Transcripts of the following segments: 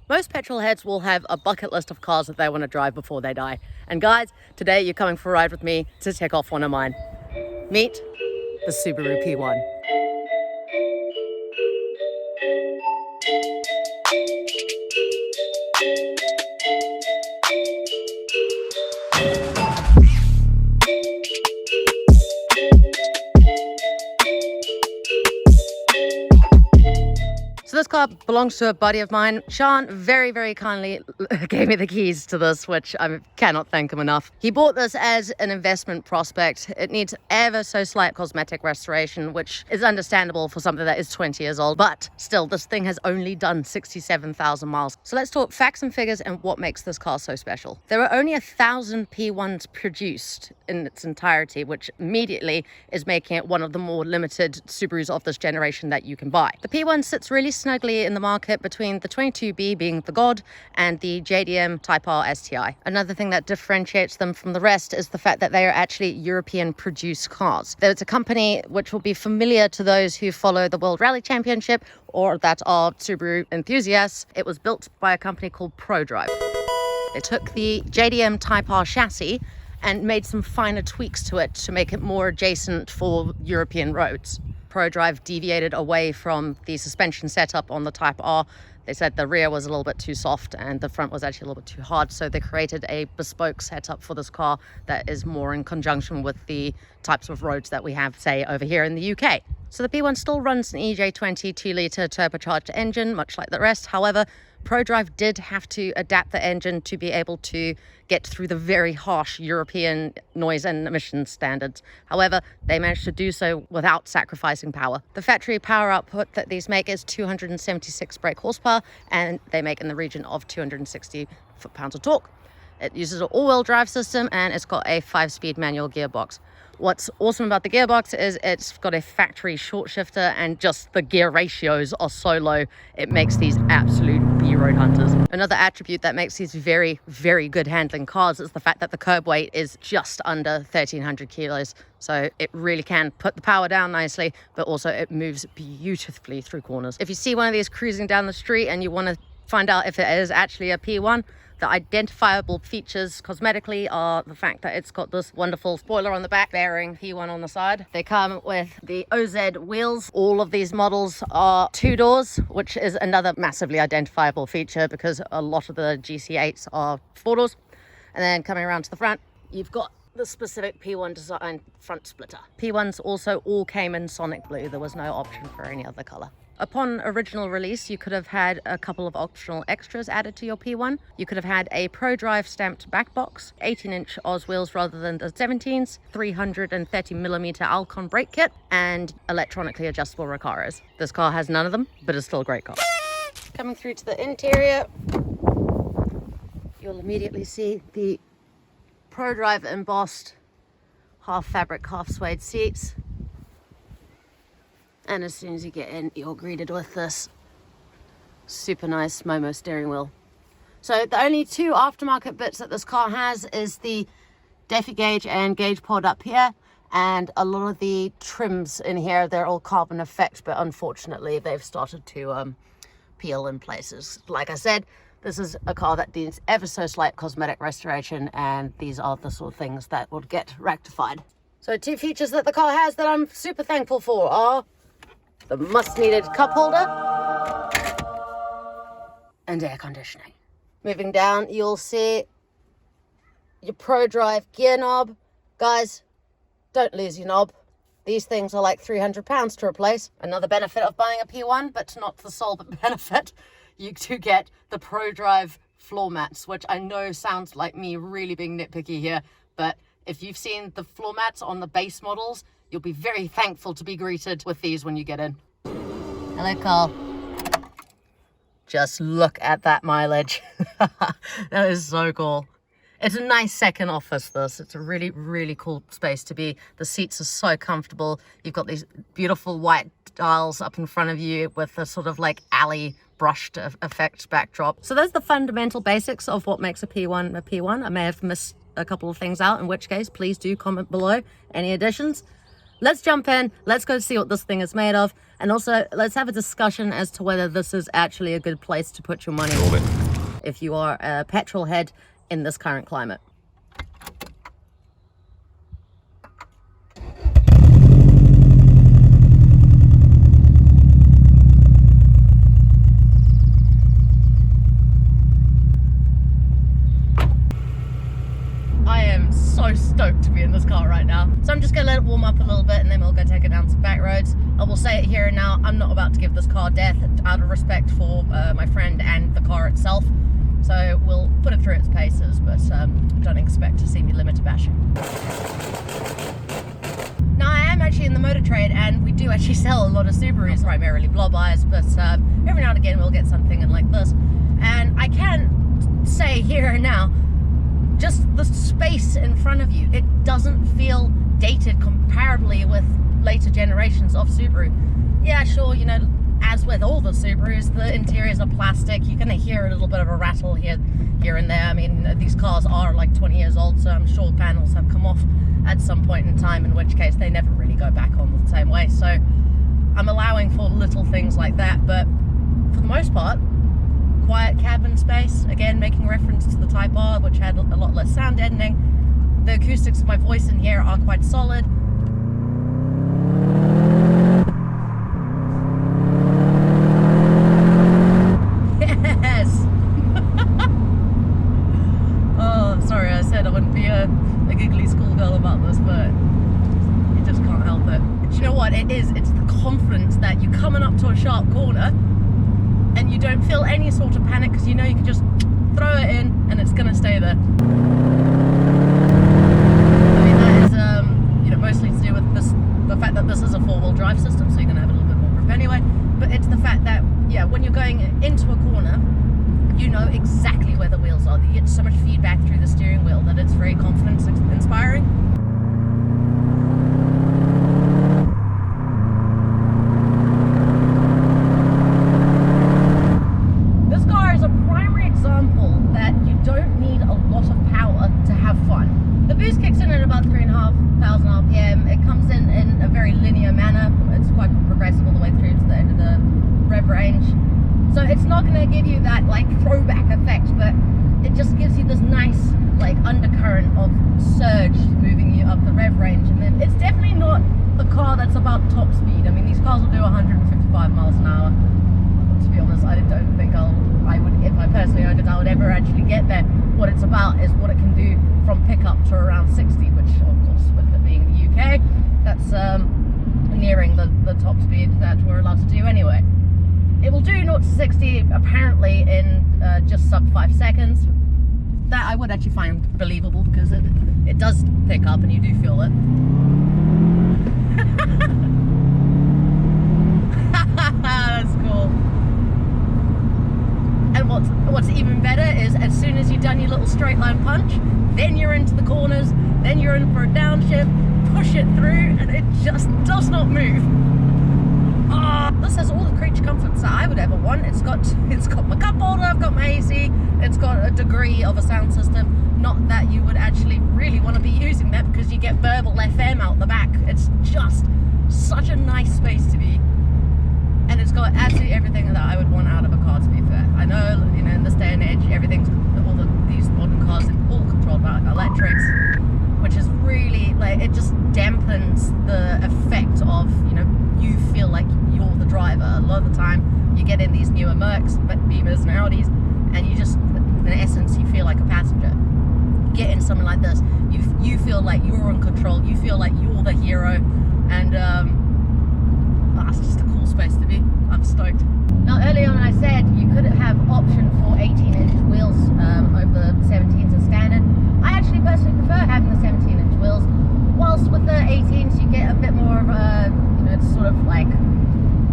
Most petrol heads will have a bucket list of cars that they want to drive before they die. And guys, today you're coming for a ride with me to tick off one of mine. Meet the Subaru P1. So this car belongs to a buddy of mine. Sean very, very kindly gave me the keys to this, which I cannot thank him enough. He bought this as an investment prospect. It needs ever so slight cosmetic restoration, which is understandable for something that is 20 years old. But still, this thing has only done 67,000 miles. So let's talk facts and figures and what makes this car so special. There are only 1,000 P1s produced in its entirety, which immediately is making it one of the more limited Subarus of this generation that you can buy. The P1 sits really snugly in the market between the 22B being the God and the JDM Type R STI. Another thing that differentiates them from the rest is the fact that they are actually European produced cars. There's a company which will be familiar to those who follow the World Rally Championship or that are Subaru enthusiasts. It was built by a company called ProDrive. They took the JDM Type R chassis and made some finer tweaks to it to make it more adjacent for European roads. ProDrive deviated away from the suspension setup on the Type R. They said the rear was a little bit too soft and the front was actually a little bit too hard, so they created a bespoke setup for this car that is more in conjunction with the types of roads that we have, say, over here in the UK. So the P1 still runs an EJ20 2-litre turbocharged engine, much like the rest. However, ProDrive did have to adapt the engine to be able to get through the very harsh European noise and emissions standards. However, they managed to do so without sacrificing power. The factory power output that these make is 276 brake horsepower, and they make in the region of 260 foot-pounds of torque. It uses an all-wheel drive system, and it's got a 5-speed manual gearbox. What's awesome about the gearbox is it's got a factory short shifter, and just the gear ratios are so low, it makes these absolute B-road hunters. Another attribute that makes these very, very good handling cars is the fact that the curb weight is just under 1,300 kilos. So it really can put the power down nicely, but also it moves beautifully through corners. If you see one of these cruising down the street and you want to find out if it is actually a P1, the identifiable features cosmetically are the fact that it's got this wonderful spoiler on the back bearing P1 on the side. They come with the OZ wheels. All of these models are 2 doors, which is another massively identifiable feature because a lot of the GC8s are 4 doors. And then coming around to the front, you've got the specific P1 design front splitter. P1s also all came in Sonic Blue. There was no option for any other color. Upon original release, you could have had a couple of optional extras added to your P1. You could have had a ProDrive stamped back box, 18-inch Oz wheels rather than the 17s, 330mm Alcon brake kit, and electronically adjustable Recaros. This car has none of them, but it's still a great car. Coming through to the interior, you'll immediately see the ProDrive embossed half fabric, half suede seats. And as soon as you get in, you're greeted with this super nice Momo steering wheel. So the only 2 aftermarket bits that this car has is the Defi gauge and gauge pod up here. And a lot of the trims in here, they're all carbon effect, but unfortunately they've started to peel in places. Like I said, this is a car that needs ever so slight cosmetic restoration, and these are the sort of things that would get rectified. So 2 features that the car has that I'm super thankful for are the must-needed cup holder and air conditioning. Moving down, you'll see your ProDrive gear knob. Guys, don't lose your knob. These things are like £300 to replace. Another benefit of buying a P1, but not the sole benefit, you do get the ProDrive floor mats, which I know sounds like me really being nitpicky here, but if you've seen the floor mats on the base models, you'll be very thankful to be greeted with these when you get in. Hello, Carl. Just look at that mileage. That is so cool. It's a nice second office, this. It's a really, really cool space to be. The seats are so comfortable. You've got these beautiful white dials up in front of you with a sort of like alley brushed effect backdrop. So those are the fundamental basics of what makes a P1 a P1. I may have missed a couple of things out, in which case, please do comment below any additions. Let's jump in. Let's go see what this thing is made of. And also, let's have a discussion as to whether this is actually a good place to put your money if you are a petrol head in this current climate. I am so stoked to be in this car right now. So I'm just gonna let it warm up a little bit and then we'll go take it down some back roads. I will say it here and now, I'm not about to give this car death out of respect for my friend and the car itself. So we'll put it through its paces, but don't expect to see me limiter bashing. Now I am actually in the motor trade and we do actually sell a lot of Subarus, primarily blob eyes, but every now and again we'll get something in like this. And I can say here and now, just the space in front of you, it doesn't feel dated comparably with later generations of Subaru. Yeah, sure, you know, as with all the Subarus, the interiors are plastic. You're gonna hear a little bit of a rattle here and there. I mean, these cars are like 20 years old, so I'm sure panels have come off at some point in time, in which case they never really go back on the same way. So I'm allowing for little things like that, but for the most part, quiet cabin space, again making reference to the Type R, which had a lot less sound deadening. The acoustics of my voice in here are quite solid. Yes! Oh, sorry, I said I wouldn't be a giggly schoolgirl about this, but you just can't help it. Do you know what it is? It's the confidence that you're coming up to a sharp corner and you don't feel any sort of panic because you know you can just throw it in and it's going to stay there. I mean, that is, you know, mostly to do with this, the fact that this is a four-wheel drive system, so you're going to have a little bit more grip anyway. But it's the fact that, yeah, when you're going into a corner, you know exactly where the wheels are. You get so much feedback through the steering wheel that it's very confidence-inspiring. Nearing the top speed that we're allowed to do anyway. It will do 0 to 60 apparently in just sub 5 seconds. That I would actually find believable because it does pick up and you do feel it. That's cool. And what's even better is as soon as you've done your little straight line punch, then you're into the corners, then you're in for a downshift, push it through, and it just does not move. This has all the creature comforts that I would ever want. It's got my cup holder, I've got my AC, it's got a degree of a sound system. Not that you would actually really want to be using that because you get verbal FM out the back. It's just such a nice space to be. And it's got absolutely everything that I would want out of a car, to be fair. I know, you know, in this day and age, everything's, these modern cars are all controlled by electrics, which is really, like, it just dampens the effect of, you know, you feel like you're the driver. A lot of the time, you get in these newer Mercs, Beamers and Audis, and you just, in essence, you feel like a passenger. You get in something like this, you feel like you're in control, you feel like you're the hero, and that's just a cool space to be. I'm stoked. Now, earlier on I said you could have option for 18-inch wheels over the 17s as standard. I actually personally prefer having the 17-inch wheels. Whilst with the 18s you get a bit more of a, you know, it's sort of like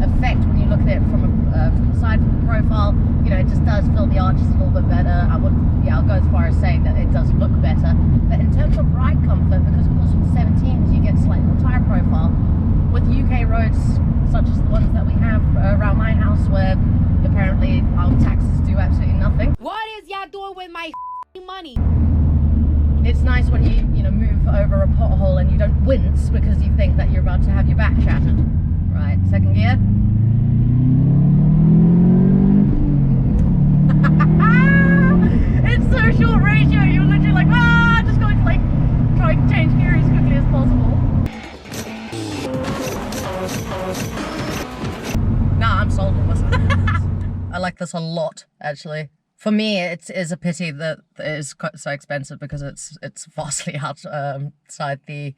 effect when you look at it from the side, from the profile. You know, it just does fill the arches a little bit better. I'll go as far as saying that it does look better. But in terms of ride comfort, because of course with the 17s you get slightly more tire profile. With UK roads such as the ones that we have around my house, where apparently our taxes do absolutely nothing. What is y'all doing with my money? It's nice when you know, move over a pothole and you don't wince because you think that you're about to have your back shattered. Right, second gear. like this a lot, actually. For me, it is a pity that it is so expensive because it's vastly outside the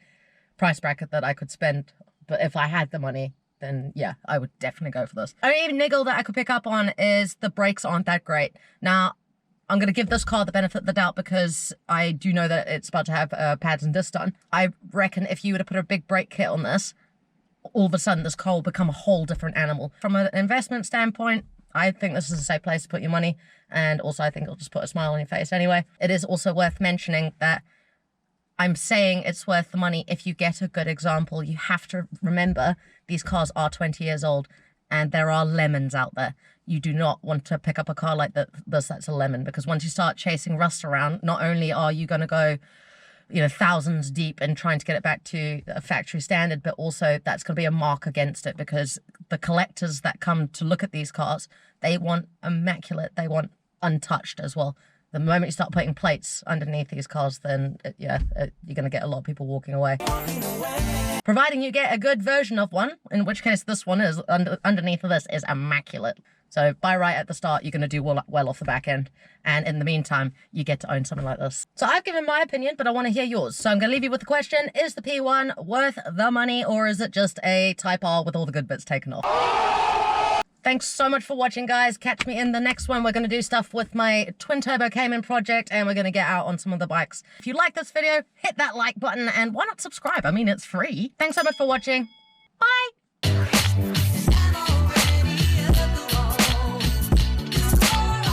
price bracket that I could spend. But if I had the money, then yeah, I would definitely go for this. Only niggle that I could pick up on is the brakes aren't that great. Now, I'm going to give this car the benefit of the doubt because I do know that it's about to have pads and disc done. I reckon if you were to put a big brake kit on this, all of a sudden this car will become a whole different animal. From an investment standpoint, I think this is a safe place to put your money. And also I think it'll just put a smile on your face anyway. It is also worth mentioning that I'm saying it's worth the money if you get a good example. You have to remember these cars are 20 years old and there are lemons out there. You do not want to pick up a car like this that's a lemon, because once you start chasing rust around, not only are you going to go, you know, thousands deep in trying to get it back to a factory standard, but also that's going to be a mark against it, because the collectors that come to look at these cars, they want immaculate, they want untouched as well. The moment you start putting plates underneath these cars, then you're going to get a lot of people walking away. Providing you get a good version of one, in which case this one is underneath of this is immaculate. So by right at the start, you're going to do well off the back end. And in the meantime, you get to own something like this. So I've given my opinion, but I want to hear yours. So I'm going to leave you with the question, is the P1 worth the money, or is it just a Type R with all the good bits taken off? Thanks so much for watching, guys. Catch me in the next one. We're going to do stuff with my twin turbo Cayman project, and we're going to get out on some of the bikes. If you like this video, hit that like button, and why not subscribe? I mean, it's free. Thanks so much for watching. Bye.